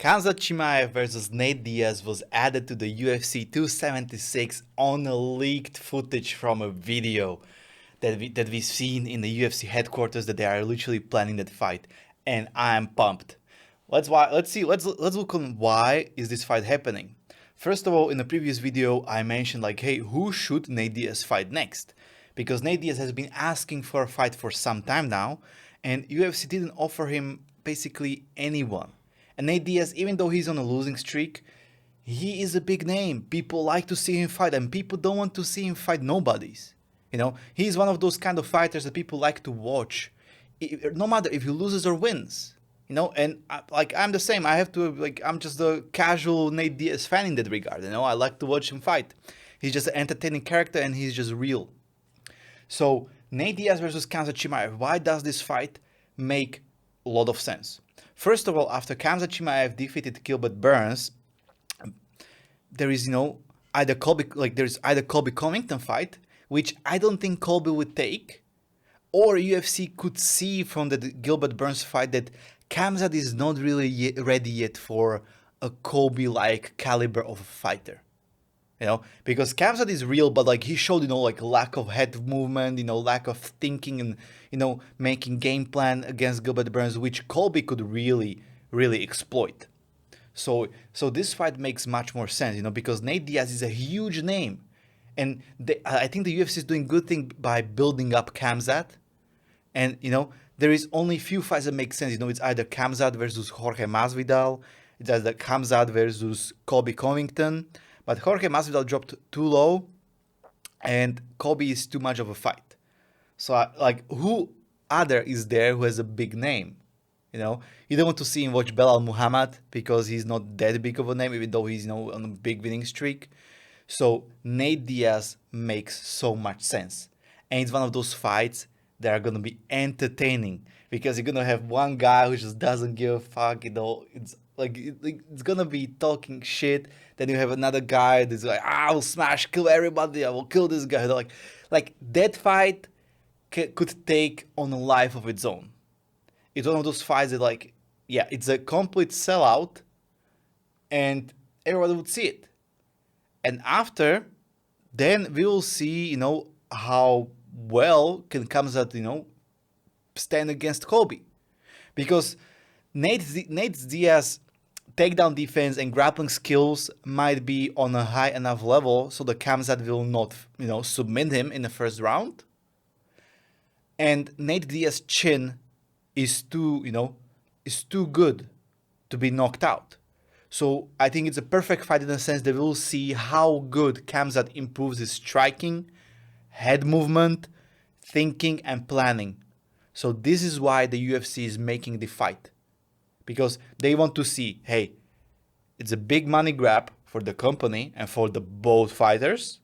Khamzat Chimaev versus Nate Diaz was added to the UFC 276 on a leaked footage from a video that we've seen in the UFC headquarters that they are literally planning that fight, and I'm pumped. Let's look on why is this fight happening. First of all, in the previous video, I mentioned like, hey, who should Nate Diaz fight next? Because Nate Diaz has been asking for a fight for some time now, and UFC didn't offer him basically anyone. And Nate Diaz, even though he's on a losing streak, he is a big name. People like to see him fight, and people don't want to see him fight nobodies. You know, he's one of those kind of fighters that people like to watch, no matter if he loses or wins. You know, and I'm the same. I'm just a casual Nate Diaz fan in that regard. You know, I like to watch him fight. He's just an entertaining character, and he's just real. So Nate Diaz versus Khamzat Chimaev. Why does this fight make a lot of sense? First of all, after Khamzat Chimaev defeated Gilbert Burns, there is either Colby Covington fight, which I don't think Colby would take, or UFC could see from the Gilbert Burns fight that Khamzat is not really ready yet for a Colby-like caliber of a fighter. You know, because Khamzat is real, but like he showed, like lack of head movement, lack of thinking and, making game plan against Gilbert Burns, which Colby could really, really exploit. So this fight makes much more sense, because Nate Diaz is a huge name. And I think the UFC is doing good thing by building up Khamzat. And, there is only few fights that make sense. It's either Khamzat versus Jorge Masvidal. It's either Khamzat versus Colby Covington. But Jorge Masvidal dropped too low, and Colby is too much of a fight. So, who other is there who has a big name? You don't want to see him watch Belal Muhammad because he's not that big of a name, even though he's on a big winning streak. So Nate Diaz makes so much sense, and it's one of those fights that are gonna be entertaining because you're gonna have one guy who just doesn't give a fuck. It's gonna be talking shit. Then you have another guy that's like, I will smash, kill everybody. I will kill this guy. Like that fight could take on a life of its own. It's one of those fights that it's a complete sellout, and everybody would see it. And after, then we will see, how well can Khamzat, stand against Colby, because Nate Diaz takedown defense and grappling skills might be on a high enough level so the Khamzat will not, submit him in the first round. And Nate Diaz's chin is too good to be knocked out. So I think it's a perfect fight in the sense that we'll see how good Khamzat improves his striking, head movement, thinking, and planning. So this is why the UFC is making the fight. Because they want to see, hey, it's a big money grab for the company and for the both fighters.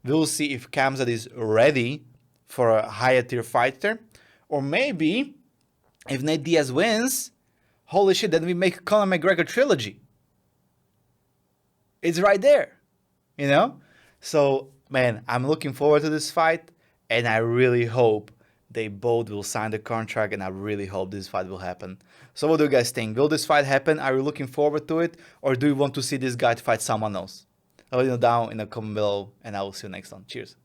We'll see if Khamzat is ready for a higher tier fighter. Or maybe, if Nate Diaz wins, holy shit, then we make Conor McGregor trilogy. It's right there, So, man, I'm looking forward to this fight, and I really hope they both will sign the contract, and I really hope this fight will happen. So what do you guys think? Will this fight happen? Are you looking forward to it? Or do you want to see this guy fight someone else? Let me know down in the comment below, and I will see you next time. Cheers.